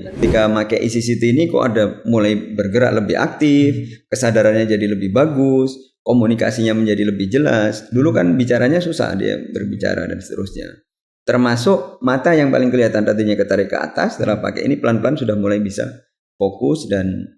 Ketika pakai ECCT ini kok ada mulai bergerak lebih aktif, kesadarannya jadi lebih bagus, komunikasinya menjadi lebih jelas. Dulu kan bicaranya susah dia berbicara dan seterusnya. Termasuk mata yang paling kelihatan tadinya ketarik ke atas, setelah pakai ini pelan-pelan sudah mulai bisa fokus dan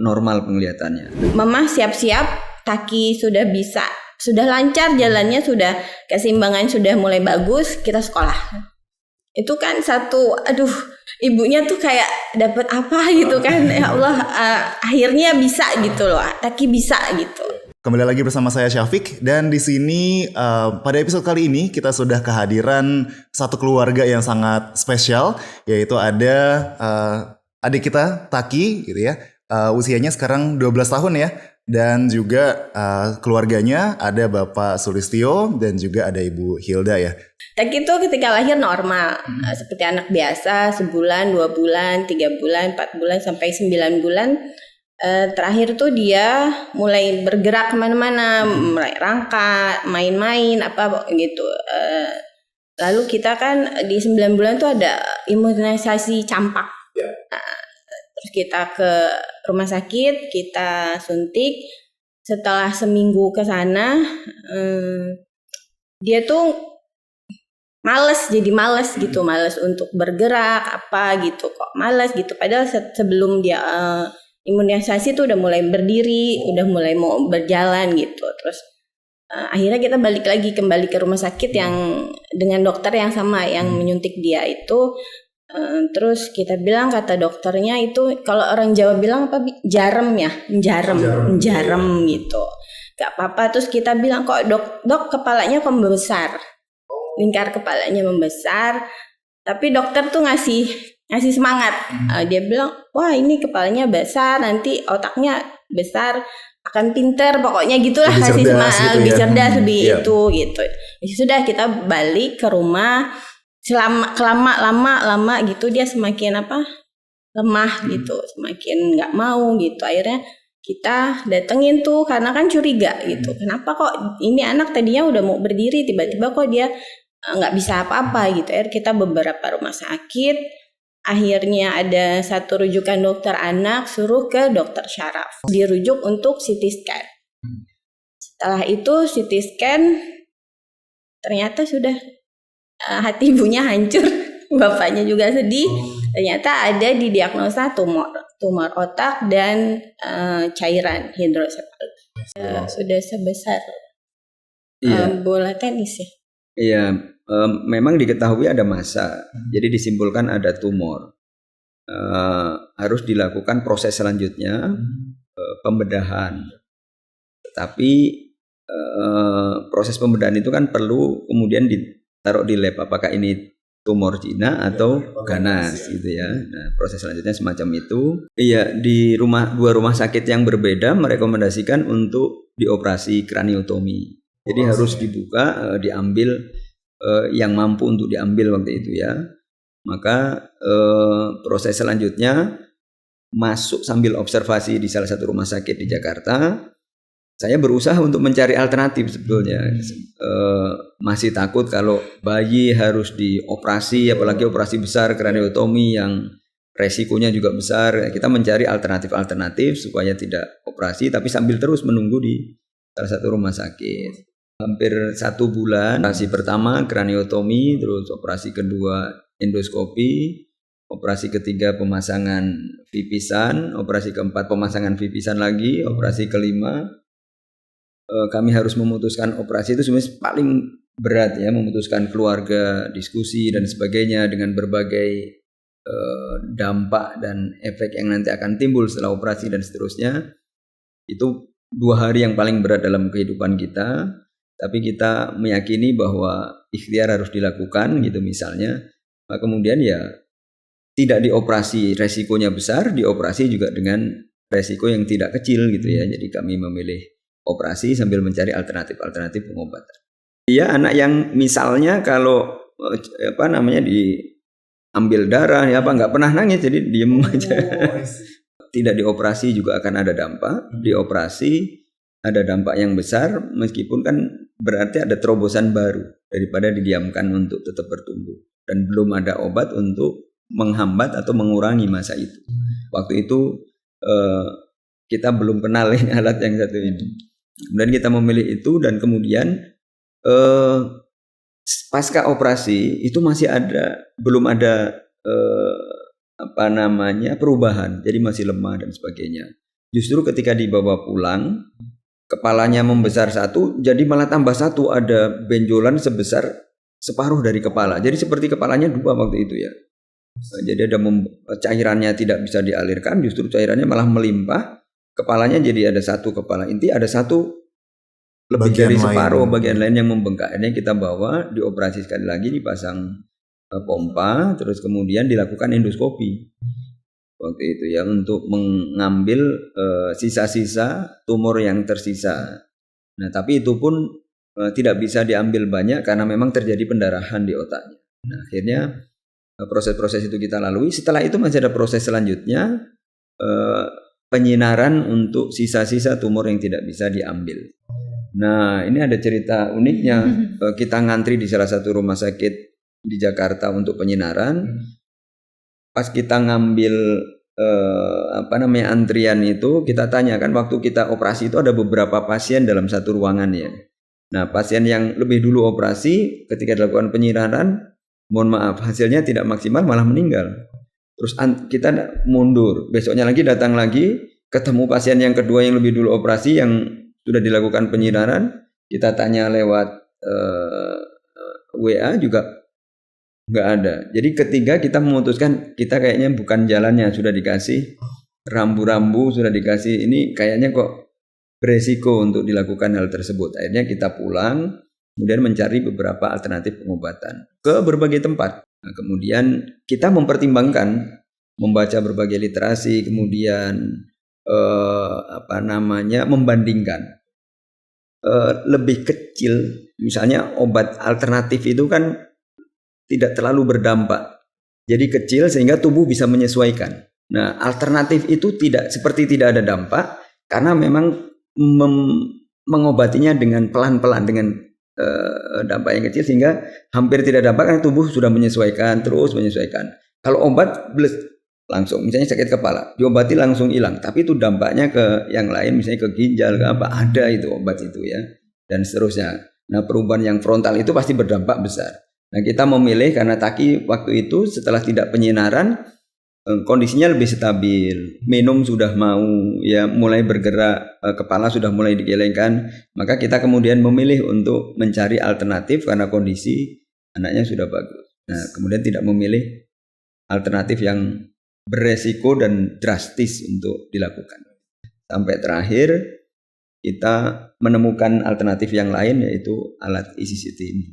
normal penglihatannya. Mama siap-siap, kaki sudah bisa, sudah lancar jalannya, sudah keseimbangan sudah mulai bagus, kita sekolah. Itu kan satu, ibunya tuh kayak dapat apa gitu kan, ya Allah, akhirnya bisa gitu loh, kaki bisa gitu. Kembali lagi bersama saya Syafiq, dan di sini pada episode kali ini kita sudah kehadiran satu keluarga yang sangat spesial, yaitu ada adik kita Taki gitu ya. Usianya sekarang 12 tahun ya, dan juga keluarganya ada Bapak Sulistyo dan juga ada Ibu Hilda ya. Taki itu ketika lahir normal, seperti anak biasa, sebulan, 2 bulan, 3 bulan, 4 bulan, sampai 9 bulan. Terakhir tuh dia mulai bergerak kemana-mana, mulai rangka, main-main, apa gitu. Lalu kita kan di 9 bulan tuh ada imunisasi campak. Terus kita ke rumah sakit, kita suntik. Setelah seminggu ke sana, dia tuh males gitu, males untuk bergerak apa gitu, kok males gitu. Padahal sebelum dia imunisasi tuh udah mulai berdiri, udah mulai mau berjalan gitu. Terus akhirnya kita kembali ke rumah sakit yang dengan dokter yang sama yang menyuntik dia itu. Terus kita bilang, kata dokternya itu kalau orang Jawa bilang apa, jarem gitu, gak apa-apa. Terus kita bilang, kok dok kepalanya kok membesar, lingkar kepalanya membesar. Tapi dokter tuh ngasih semangat. Dia bilang, wah ini kepalanya besar, nanti otaknya besar, akan pinter, pokoknya gitulah, kasih semangat, lebih cerdas, lebih itu gitu. Sudah kita balik ke rumah. Lama gitu dia semakin lemah gitu, semakin nggak mau gitu. Akhirnya kita datengin tuh karena kan curiga gitu, kenapa kok ini anak tadinya udah mau berdiri tiba-tiba kok dia nggak bisa apa-apa gitu. Akhirnya kita beberapa rumah sakit, akhirnya ada satu rujukan dokter anak, suruh ke dokter syaraf, dirujuk untuk CT scan. Setelah itu CT scan ternyata sudah hati ibunya hancur, bapaknya juga sedih. Ternyata ada didiagnosa tumor otak dan cairan hidrosefalus. Sudah sebesar bola tenis ya. Iya, memang diketahui ada massa, jadi disimpulkan ada tumor. Harus dilakukan proses selanjutnya, pembedahan. Tetapi proses pembedahan itu kan perlu kemudian ditaruh di lab, apakah ini tumor Cina atau ganas gitu ya. Nah, proses selanjutnya semacam itu. Iya, di dua rumah sakit yang berbeda merekomendasikan untuk dioperasi kraniotomi. Jadi harus dibuka, diambil yang mampu untuk diambil waktu itu ya. Maka proses selanjutnya masuk sambil observasi di salah satu rumah sakit di Jakarta. Saya berusaha untuk mencari alternatif sebetulnya. Masih takut kalau bayi harus dioperasi, apalagi operasi besar, kraniotomi yang resikonya juga besar. Kita mencari alternatif supaya tidak operasi, tapi sambil terus menunggu di salah satu rumah sakit. Hampir 1 bulan, operasi pertama kraniotomi, terus operasi kedua endoskopi, operasi ketiga pemasangan vipisan, operasi keempat pemasangan vipisan lagi, operasi kelima kami harus memutuskan operasi. Itu sebenarnya paling berat ya, memutuskan keluarga, diskusi dan sebagainya dengan berbagai dampak dan efek yang nanti akan timbul setelah operasi dan seterusnya. Itu 2 hari yang paling berat dalam kehidupan kita, tapi kita meyakini bahwa ikhtiar harus dilakukan gitu misalnya. Kemudian ya tidak dioperasi resikonya besar, dioperasi juga dengan resiko yang tidak kecil gitu ya. Jadi kami memilih operasi sambil mencari alternatif pengobatan. Iya, anak yang misalnya kalau diambil darah ya nggak pernah nangis, jadi diem aja. Tidak dioperasi juga akan ada dampak. Dioperasi ada dampak yang besar, meskipun kan berarti ada terobosan baru daripada didiamkan untuk tetap bertumbuh. Dan belum ada obat untuk menghambat atau mengurangi masa itu. Waktu itu kita belum kenal ini alat yang satu ini. Kemudian kita memilih itu dan kemudian pasca operasi itu masih belum ada perubahan, jadi masih lemah dan sebagainya. Justru ketika dibawa pulang, kepalanya membesar satu, jadi malah tambah satu, ada benjolan sebesar separuh dari kepala. Jadi seperti kepalanya dua waktu itu ya. Jadi ada cairannya tidak bisa dialirkan, justru cairannya malah melimpah. Kepalanya jadi ada satu kepala inti, ada satu lebih bagian dari separuh bagian lain yang membengkak. Ini kita bawa, dioperasi sekali lagi, dipasang pompa, terus kemudian dilakukan endoskopi waktu itu ya untuk mengambil sisa-sisa tumor yang tersisa. Nah tapi itu pun tidak bisa diambil banyak karena memang terjadi pendarahan di otaknya. Nah akhirnya proses-proses itu kita lalui. Setelah itu masih ada proses selanjutnya, penyinaran untuk sisa-sisa tumor yang tidak bisa diambil. Nah ini ada cerita uniknya. Kita ngantri di salah satu rumah sakit di Jakarta untuk penyinaran. Pas kita ngambil antrian itu, kita tanya kan waktu kita operasi itu ada beberapa pasien dalam satu ruangan ya. Nah pasien yang lebih dulu operasi ketika dilakukan penyinaran, mohon maaf hasilnya tidak maksimal malah meninggal. Terus kita mundur, besoknya lagi datang lagi, ketemu pasien yang kedua yang lebih dulu operasi yang sudah dilakukan penyinaran, kita tanya lewat WA juga nggak ada. Jadi ketiga kita memutuskan kita kayaknya bukan jalannya, sudah dikasih rambu-rambu, sudah dikasih ini kayaknya kok beresiko untuk dilakukan hal tersebut. Akhirnya kita pulang, kemudian mencari beberapa alternatif pengobatan ke berbagai tempat. Nah, kemudian kita mempertimbangkan, membaca berbagai literasi, kemudian membandingkan lebih kecil. Misalnya obat alternatif itu kan tidak terlalu berdampak, jadi kecil sehingga tubuh bisa menyesuaikan. Nah, alternatif itu tidak ada dampak karena memang mengobatinya dengan pelan-pelan, dengan dampak yang kecil sehingga hampir tidak dampak karena tubuh sudah terus menyesuaikan. Kalau obat langsung, misalnya sakit kepala, diobati langsung hilang, tapi itu dampaknya ke yang lain, misalnya ke ginjal, ke apa, ada itu obat itu ya, dan seterusnya. Nah perubahan yang frontal itu pasti berdampak besar. Nah kita memilih karena Taki waktu itu setelah tidak penyinaran, kondisinya lebih stabil, minum sudah mau, ya mulai bergerak, kepala sudah mulai digelengkan, maka kita kemudian memilih untuk mencari alternatif karena kondisi anaknya sudah bagus. Nah kemudian tidak memilih alternatif yang beresiko dan drastis untuk dilakukan. Sampai terakhir kita menemukan alternatif yang lain yaitu alat ECCT ini.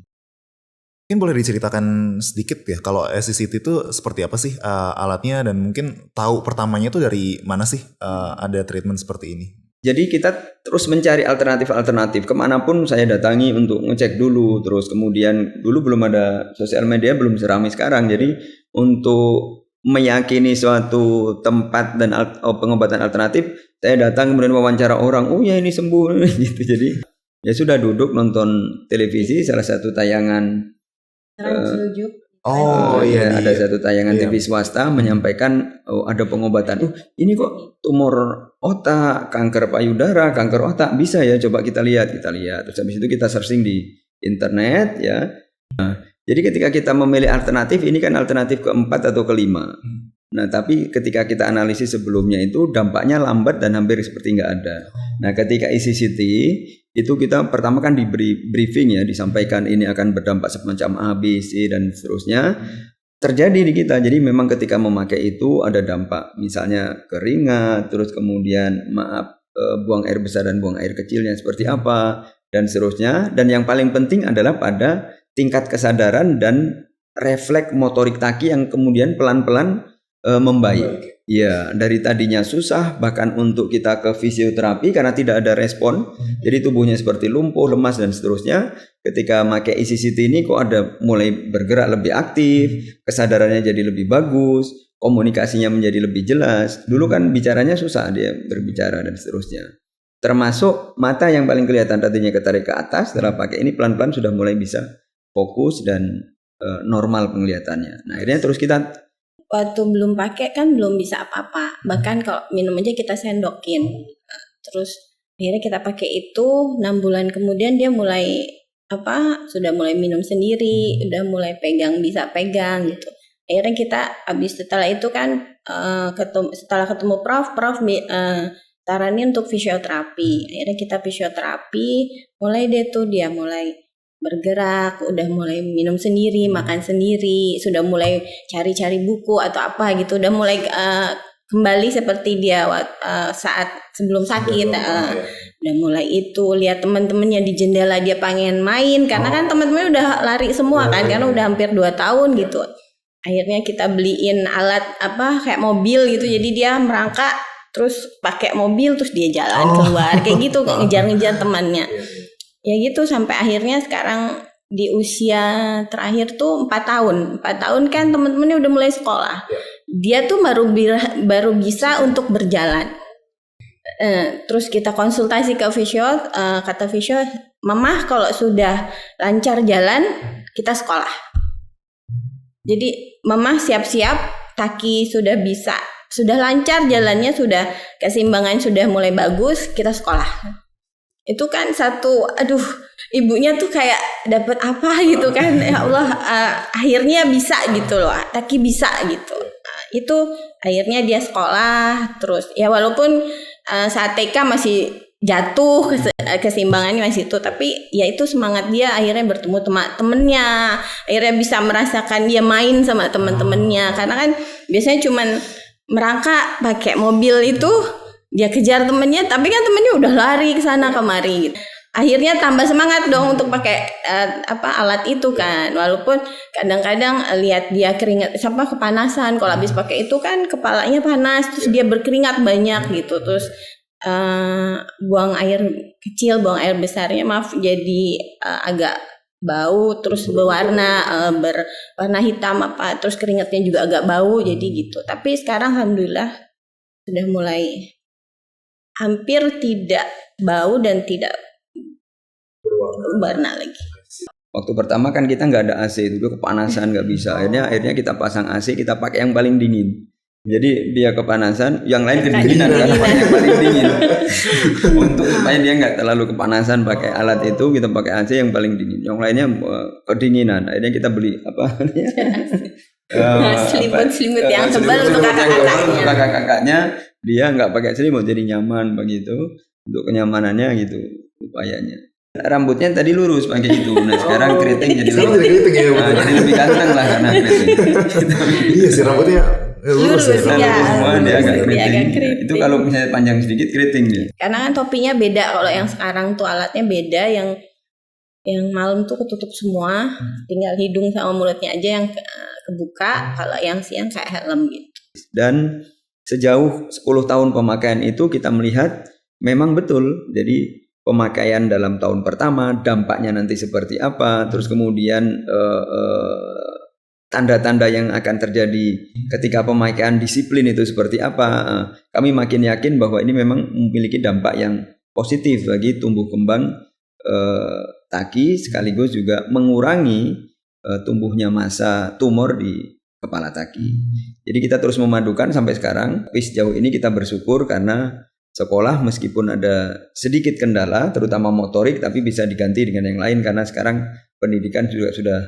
Mungkin boleh diceritakan sedikit ya kalau ECCT itu seperti apa sih alatnya dan mungkin tahu pertamanya itu dari mana sih ada treatment seperti ini? Jadi kita terus mencari alternatif kemanapun saya datangi untuk ngecek dulu, terus kemudian dulu belum ada sosial media, belum seramai sekarang, jadi untuk meyakini suatu tempat dan pengobatan alternatif saya datang kemudian wawancara orang, oh ya ini sembuh gitu. Jadi ya sudah duduk nonton televisi, salah satu tayangan ada satu tayangan TV swasta menyampaikan ada pengobatan. Ini kok tumor otak, kanker payudara, kanker otak bisa ya, coba kita lihat. Terus habis itu kita searching di internet ya. Nah, jadi ketika kita memilih alternatif, ini kan alternatif keempat atau kelima. Nah, tapi ketika kita analisis sebelumnya itu dampaknya lambat dan hampir seperti nggak ada. Nah, ketika ECCT itu kita pertama kan diberi briefing ya, disampaikan ini akan berdampak semacam A, B, C dan seterusnya. Terjadi di kita. Jadi memang ketika memakai itu ada dampak, misalnya keringat, terus kemudian buang air besar dan buang air kecilnya seperti apa dan seterusnya. Dan yang paling penting adalah pada tingkat kesadaran dan refleks motorik Taki yang kemudian pelan-pelan membaik. Ya, dari tadinya susah bahkan untuk kita ke fisioterapi karena tidak ada respon. Jadi tubuhnya seperti lumpuh, lemas dan seterusnya. Ketika pakai ECCT ini kok ada mulai bergerak lebih aktif, kesadarannya jadi lebih bagus, komunikasinya menjadi lebih jelas. Dulu kan bicaranya susah dia berbicara dan seterusnya. Termasuk mata yang paling kelihatan tadinya ketarik ke atas, setelah pakai ini pelan-pelan sudah mulai bisa fokus dan normal penglihatannya. Nah, akhirnya terus kita waktu belum pakai kan belum bisa apa-apa. Bahkan kalau minum aja kita sendokin. Terus akhirnya kita pakai itu 6 bulan kemudian dia mulai sudah mulai minum sendiri, udah mulai bisa pegang gitu. Akhirnya kita setelah itu kan setelah ketemu Prof saranin untuk fisioterapi. Akhirnya kita fisioterapi, mulai deh tuh dia mulai bergerak, udah mulai minum sendiri, makan sendiri, sudah mulai cari-cari buku atau apa gitu, udah mulai kembali seperti dia saat sebelum sakit. Udah mulai itu lihat teman-temannya di jendela dia pengen main karena kan teman-temannya udah lari semua kan karena udah hampir 2 tahun gitu. Akhirnya kita beliin alat kayak mobil gitu, jadi dia merangkak terus pakai mobil terus dia jalan keluar kayak gitu, ngejar-ngejar temannya. Ya gitu sampai akhirnya sekarang di usia terakhir tuh 4 tahun. 4 tahun kan teman-temannya udah mulai sekolah. Dia tuh baru bisa untuk berjalan. Terus kita konsultasi ke fisio, kata fisio, "Mamah kalau sudah lancar jalan, kita sekolah." Jadi mamah siap-siap, kaki sudah bisa, sudah lancar jalannya, sudah keseimbangan sudah mulai bagus, kita sekolah. Itu kan ibunya tuh kayak dapat apa gitu kan, ya Allah, akhirnya bisa gitu loh, Taki bisa gitu. Itu akhirnya dia sekolah terus ya, walaupun saat TK masih jatuh keseimbangannya masih itu, tapi ya itu semangat dia akhirnya bertemu teman-temannya, akhirnya bisa merasakan dia main sama teman-temannya, karena kan biasanya cuman merangkak pakai mobil itu dia kejar temennya, tapi kan temennya udah lari ke sana kemari gitu. Akhirnya tambah semangat dong untuk pakai alat itu kan, walaupun kadang-kadang lihat dia keringat kepanasan, kalau habis pakai itu kan kepalanya panas, terus dia berkeringat banyak gitu, terus buang air kecil, buang air besarnya jadi agak bau, terus berwarna hitam terus keringatnya juga agak bau, jadi gitu. Tapi sekarang alhamdulillah sudah mulai hampir tidak bau dan tidak berwarna lagi. Waktu pertama kan kita nggak ada AC, itu kepanasan nggak bisa. Akhirnya kita pasang AC, kita pakai yang paling dingin. Jadi dia kepanasan, yang lain kedinginan karena pakai yang paling dingin. Untuk supaya dia nggak terlalu kepanasan pakai alat itu, kita pakai AC yang paling dingin. Yang lainnya kedinginan. Akhirnya kita beli selimut yang tebal untuk kakak-kakaknya. Dia nggak pakai selimut, jadi nyaman begitu. Untuk kenyamanannya gitu upayanya. Rambutnya tadi lurus pakai itu, nah sekarang keriting jadi lurus. Jadi lebih ganteng lah karena keriting. Iya sih, rambutnya lurus ya. Semua dia agak keriting. Itu kalau misalnya panjang sedikit keriting dia. Karena kan topinya beda, kalau yang sekarang tuh alatnya beda, yang malam tuh ketutup semua, tinggal hidung sama mulutnya aja yang kebuka, kalau yang siang kayak helm gitu. Dan sejauh 10 tahun pemakaian itu kita melihat memang betul, jadi pemakaian dalam tahun pertama dampaknya nanti seperti apa, terus kemudian tanda-tanda yang akan terjadi ketika pemakaian disiplin itu seperti apa. Kami makin yakin bahwa ini memang memiliki dampak yang positif bagi tumbuh kembang Taki, sekaligus juga mengurangi tumbuhnya massa tumor di kepala Taki. Jadi kita terus memadukan sampai sekarang. Tapi sejauh ini kita bersyukur karena sekolah meskipun ada sedikit kendala, terutama motorik, tapi bisa diganti dengan yang lain karena sekarang pendidikan juga sudah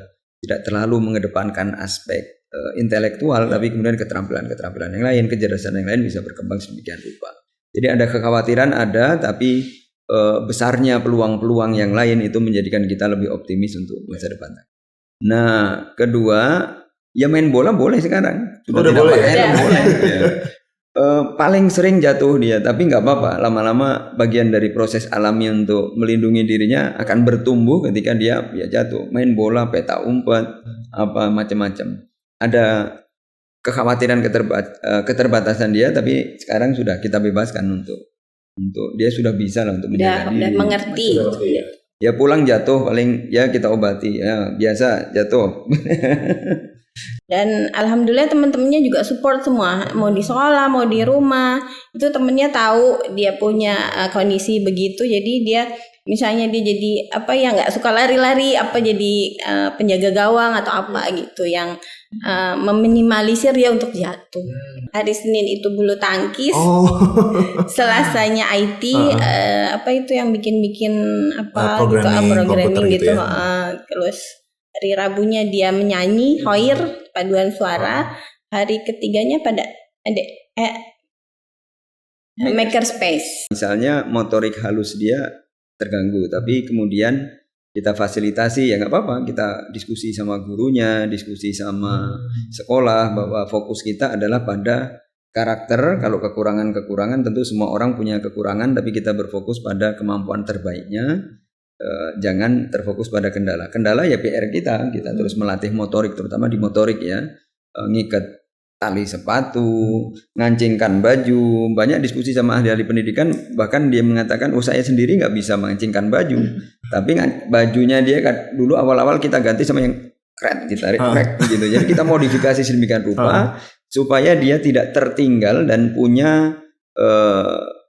tidak terlalu mengedepankan aspek intelektual, tapi kemudian keterampilan yang lain, kecerdasan yang lain bisa berkembang sedemikian rupa. Jadi ada kekhawatiran ada, tapi besarnya peluang-peluang yang lain itu menjadikan kita lebih optimis untuk masa depan. Nah, kedua, ya main bola boleh sekarang. Sudah boleh ya? Boleh. Ya. Paling sering jatuh dia, tapi nggak apa-apa. Lama-lama bagian dari proses alami untuk melindungi dirinya akan bertumbuh ketika dia jatuh. Main bola, peta umpet, apa macam-macam. Ada kekhawatiran keterbatasan dia, tapi sekarang sudah kita bebaskan untuk dia sudah bisa lah untuk menjaga diri. Udah mengerti. Ya pulang jatuh paling ya kita obati, ya biasa jatuh. Dan alhamdulillah teman-temannya juga support semua, mau di sekolah mau di rumah, itu temennya tahu dia punya kondisi begitu, jadi dia misalnya dia jadi apa ya nggak suka lari-lari, apa jadi penjaga gawang atau apa gitu yang meminimalisir dia untuk jatuh. Hari Senin itu bulu tangkis, Selasanya IT, apa itu yang bikin apa programming gitu. Ya. Terus hari Rabunya dia menyanyi, hoir, paduan suara. Hari ketiganya pada ada makerspace. Misalnya motorik halus dia terganggu, tapi kemudian kita fasilitasi, ya nggak apa-apa, kita diskusi sama gurunya, diskusi sama sekolah bahwa fokus kita adalah pada karakter. Kalau kekurangan tentu semua orang punya kekurangan, tapi kita berfokus pada kemampuan terbaiknya. Jangan terfokus pada kendala. Kendala ya PR kita terus melatih motorik, terutama di motorik ya, ngikat tali sepatu, ngancingkan baju. Banyak diskusi sama ahli-ahli pendidikan, bahkan dia mengatakan, saya sendiri nggak bisa mengancingkan baju, tapi bajunya dia dulu awal-awal kita ganti sama yang keren, ditarik gitu. Jadi kita modifikasi sedemikian rupa supaya dia tidak tertinggal dan punya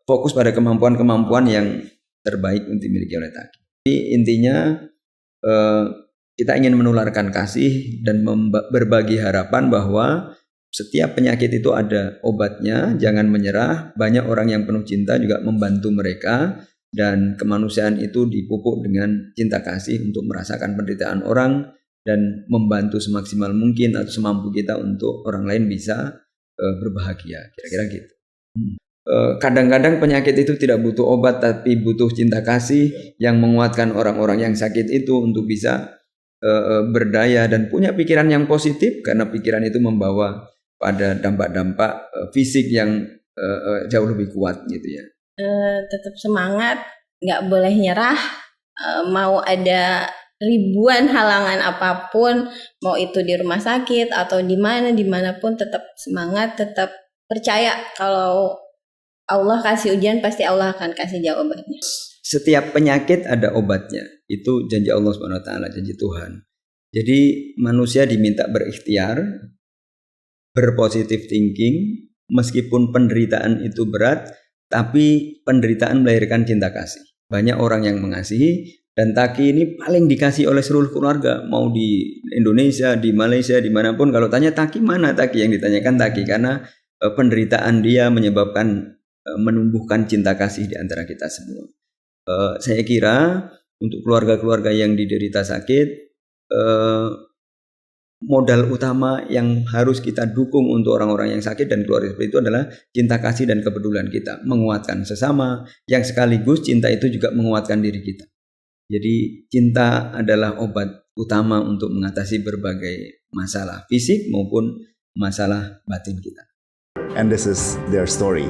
fokus pada kemampuan-kemampuan yang terbaik untuk dimiliki oleh Taki. Jadi intinya kita ingin menularkan kasih dan berbagi harapan bahwa setiap penyakit itu ada obatnya, jangan menyerah. Banyak orang yang penuh cinta juga membantu mereka, dan kemanusiaan itu dipupuk dengan cinta kasih untuk merasakan penderitaan orang dan membantu semaksimal mungkin atau semampu kita untuk orang lain bisa berbahagia, kira-kira gitu. Kadang-kadang penyakit itu tidak butuh obat, tapi butuh cinta kasih yang menguatkan orang-orang yang sakit itu untuk bisa berdaya dan punya pikiran yang positif, karena pikiran itu membawa pada dampak-dampak fisik yang jauh lebih kuat gitu ya. Tetap semangat, nggak boleh nyerah. Mau ada ribuan halangan apapun, mau itu di rumah sakit atau dimanapun, tetap semangat, tetap percaya kalau Allah kasih ujian, pasti Allah akan kasih jawabannya. Setiap penyakit ada obatnya. Itu janji Allah SWT, janji Tuhan. Jadi manusia diminta berikhtiar, berpositif thinking, meskipun penderitaan itu berat, tapi penderitaan melahirkan cinta kasih. Banyak orang yang mengasihi, dan Taki ini paling dikasih oleh seluruh keluarga, mau di Indonesia, di Malaysia, dimanapun. Kalau tanya Taki mana Taki, yang ditanyakan Taki, karena penderitaan dia menyebabkan menumbuhkan cinta kasih di antara kita semua. Saya kira untuk keluarga-keluarga yang diderita sakit, modal utama yang harus kita dukung untuk orang-orang yang sakit dan keluarga seperti itu adalah cinta kasih dan kepedulian kita, menguatkan sesama, yang sekaligus cinta itu juga menguatkan diri kita. Jadi cinta adalah obat utama untuk mengatasi berbagai masalah fisik maupun masalah batin kita. And this is their story.